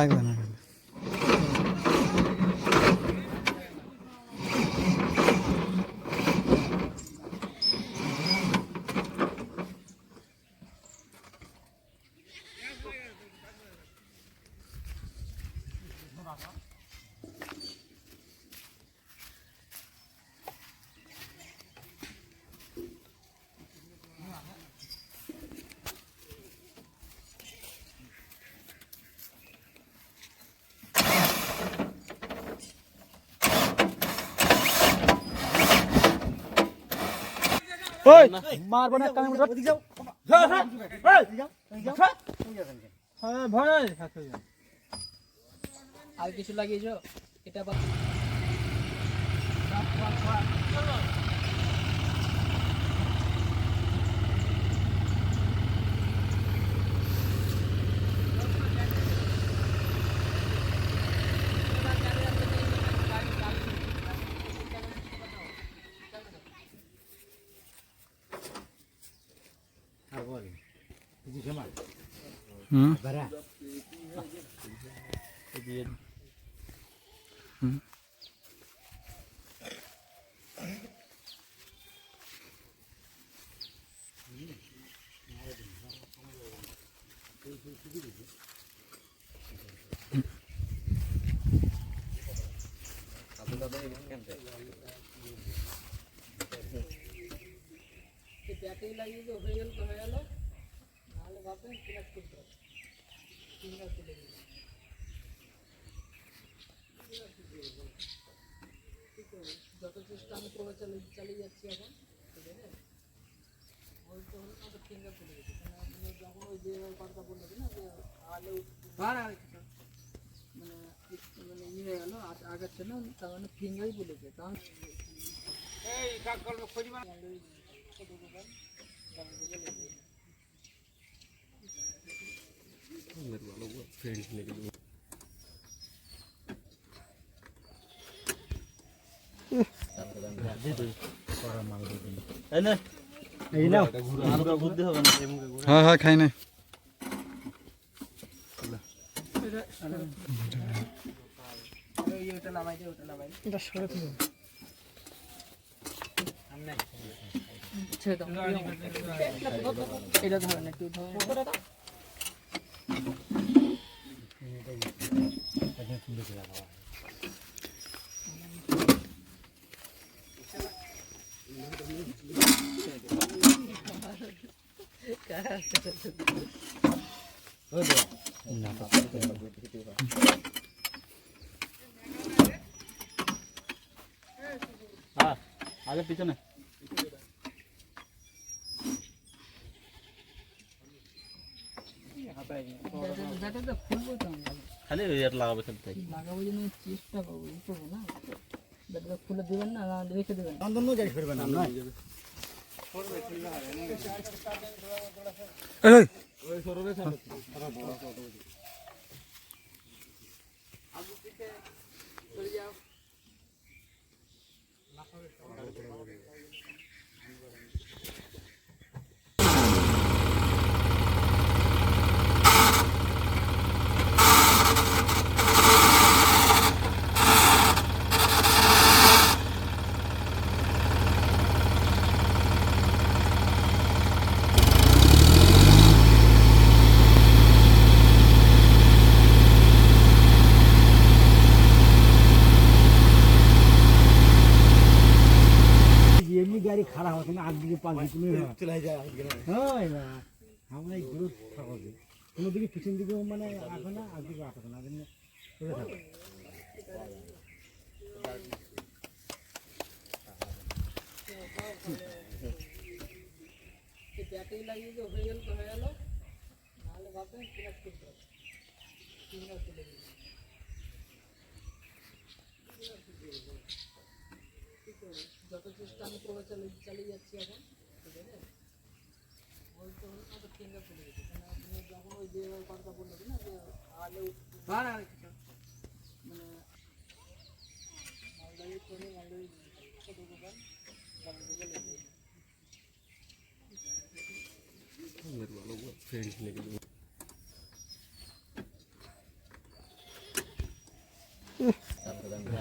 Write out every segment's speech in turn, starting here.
লাগবে না। ওই মারবো না কানে মুড়া দিক যাও হ্যাঁ ভয় আর কিছু লাগিয়েছো এটা ব্যাটারি লাগিয়ে যে হয়ে গেল নাহলে ভাববেন কিনা করতে হবে কিনা চলে গেল যত চেষ্টা আমি করে চালিয়ে যাচ্ছি এখন ওই তো হলো না ফিঙ্গার চলে গেছে যখন ওই যে কথা বললো না যে আলো মানে মানে ইয়ে হয়ে গেল আগাচ্ছে না তার মানে ফিঙ্গারই বলেছে কারণ এই কাক গল্প পরিমাণ হ্যাঁ হ্যাঁ খাই নাই ওটা নামাই দে ওটা নামাই এটা সরে দিও ছেড়ে দাও এটা ধরেন একটু ধরেন আগে পিছনে খালি লাগাবো লাগাবো জন্য চেষ্টা করবো করবো না ব্যাটাটা খুলে দেবেন না রেখে দেবেন গাড়ি খারাপ হতো না একদিকে 5 কিলোমিটার চলে যায় হয় না আমরা এই গ্রুপ থাকবে কোনো দিকে পিছন দিকে মানে আসে না একদিকে আসে না জন্য চলে থাকে ব্যাটারি লাগিয়ে যে হয়ে গেল নাহলে ভাববেন কিনা করতে হবে কিনা চলে গেল যত চেষ্টা আমি করে চালিয়ে যাচ্ছি এখন ওই তো হলো না ফিঙ্গার চলে গেছে যখন ওই যে কথা বললো না যে আলো মানে মালদারি করে মালদারি ছোট দোকান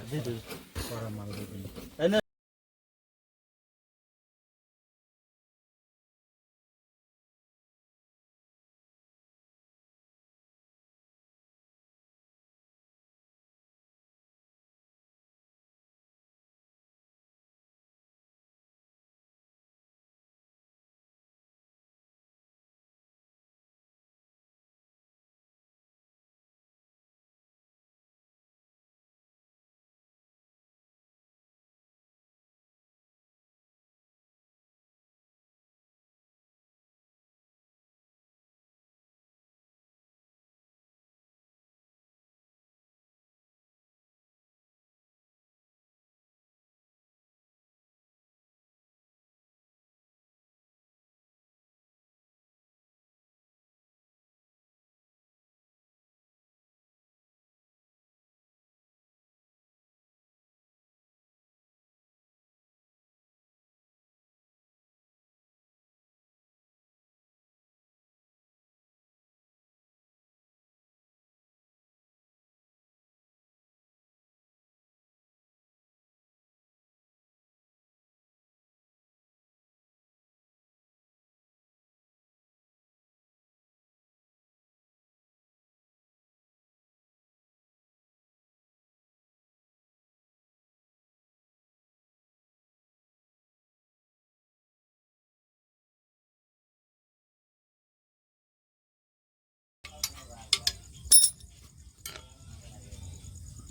করা মাল দেবেন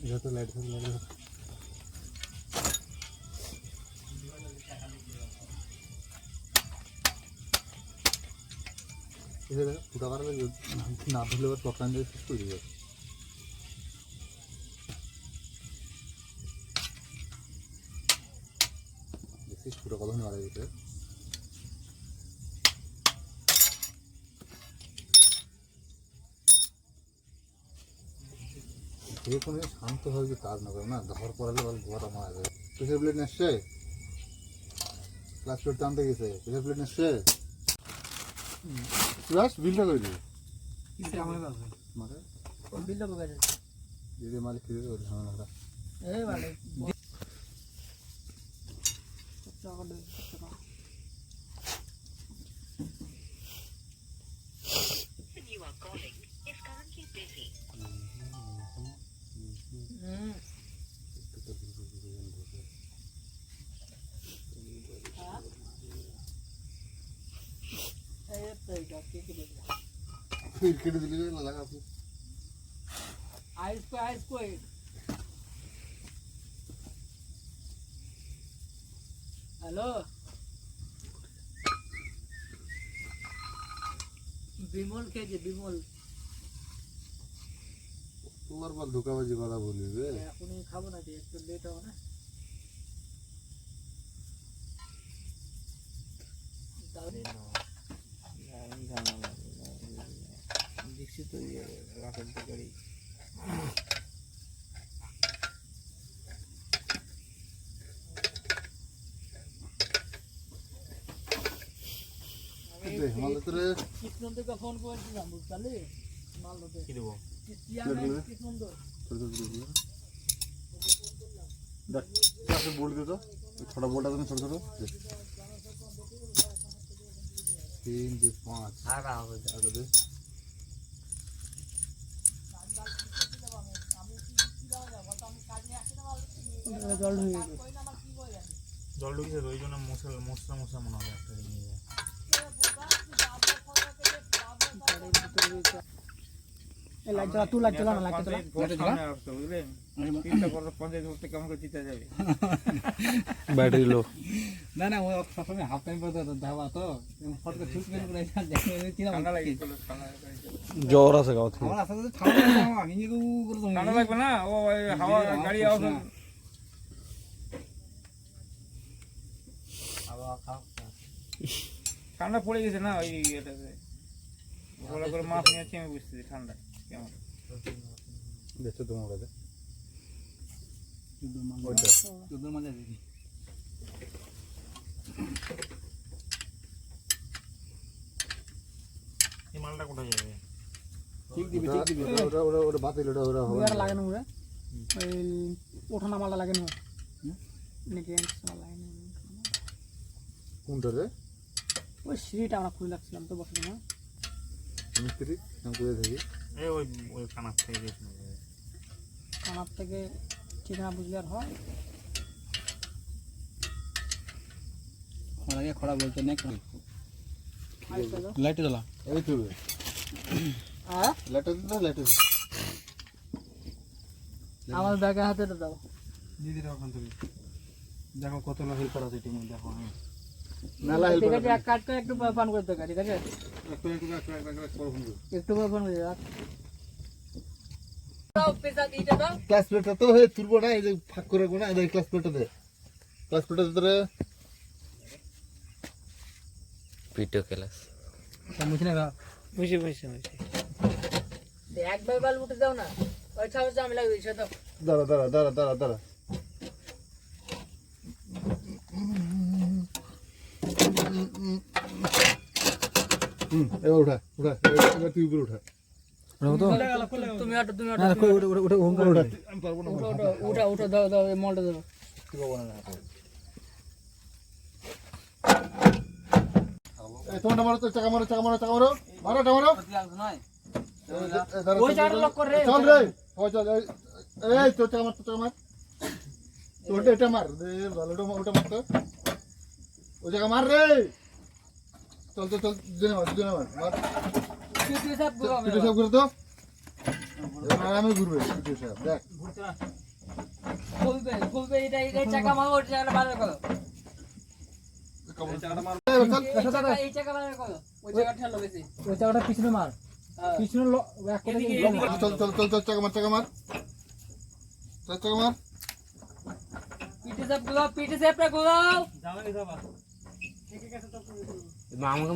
যত লাইট থাকে ফুটা করালে না ধরলে এবার পকান দিয়ে শেষ করে দেবে দেখছিস ফুটা কত মারা গেছে যে কোনো শান্তভাবে কাজ না করে না ধর পড়ালে ঘোড়া মারা যাবে প্রেশার প্লেট নেসছে ক্লাস প্লেট টানতে গেছে প্রেশার প্লেট নেসছে ক্লাস বিলটা করে দিবি বিলটা বগা যাচ্ছে দিদি মালিক ফিরে দেবে ঝামেলাটা এই ভালো You are calling is currently busy. फिर केटे दिली ना लगा आपको आइस को हेलो বিমল খেয়েছে বিমল তোমার বল ধোকাবাজি কথা বলবি রে এখনই খাবো না একটু লেট হবে না দেখছি তো রাখার দরকারি কৃষ্ণন্দকে ফোন করেছিলাম বুঝলি মালদে কি দেবো কৃষ্ণন্দ बोल दे तो थोड़ा बोल्टा तो छोड़ दो 3 2 5 आ रहा हो आगे दे জল হয়ে গেছে জল ঢুকেছে ওই জন্য মশলা মনে হবে একটা নিয়ে যায় লাইট জ্বালা তুই লাইট জ্বালা না লাইট জ্বালা বুঝলে তিনটা বড় পঞ্চায়েত করতে কেমন করে দিতে যাবে ব্যাটারি লো না না ও সবসময় হাফ টাইম পর দাওয়া তো ফট করে ছুট করে করে দেখে চিনা ঠান্ডা লাগে জ্বর আছে গাও থেকে আমার আসলে ঠান্ডা না আমি নিজে করে তো ঠান্ডা লাগবে না ও হাওয়া গাড়ি আওয়াজ হাওয়া খাও ঠান্ডা পড়ে গেছে না ওই এটাতে বড় করে মাছ নিয়েছি আমি বুঝতেছি ঠান্ডা কেমন দেখছো তোমার কাছে দুধের মজা দিবি এই মালটা কোথায় যাবে ঠিক দিবি ওটা বাতিল ওটা লাগানো ওরা ওঠা নামাটা লাগে না নাকি লাগে না কোনটা রে ওই সিঁড়িটা আমরা খুলে রাখছিলাম তো বসে না মিস্ত্রি নাম করে থাকি এই ওই কানার থেকে গেছে কানার থেকে ঠিকানা বুঝলে আর হয় খড়াকে খড়া বলতে নেই লাইট জ্বালা এই তো হ্যাঁ লাইট আমার ব্যাগের হাতে দাও দিদি ওখান থেকে দেখো কত না হেল্পার আছে টিমে দেখো হ্যাঁ মেলা হেল্প ঠিক আছে এক কাট করে একটু পান করে দেবে ঠিক আছে একটু পান করে দাও দাও পেছা দিতে দাও ক্লাস প্লেটটা তো হয়ে তুলবো না এই যে ফাঁক করে রাখবো না এই ক্লাস প্লেটটা দে ক্লাস প্লেটের ভিতরে ভিডিও ক্লাস বুঝি না বুঝি একবার বাল উঠে দাও না ওই ছাড়ো আমি লাগবে সেটা দাঁড়া এবার উঠা এবার তুই উপরে উঠা তুমি ওটা উঠা আমি পারবো না উঠা দাও এই মলটা দাও তোমার মারো তো চাকা মারো ওই চারটা লক কর রে চল রে চল এই তো চাকা মার তোরটা এটা মার রে ভালোটা ওটা মার তো ওই জায়গা মার রে চল জেনে মার পিটি সাহেব পিটু সাহেব ঘুরে তো এবার আমি ঘুরবে পিটু সাহেব দেখ ফুলবে এটা চাকা মারো ওই চাকাটা বার করো এই চাকা বার করো ওই চাকা ঠেলো বেশি ওই চাকাটা পিছনে মার পিছনে এক করে চল চাকা মার চাকা মার পিটি সাহেব রে ঘুরাও আমাকে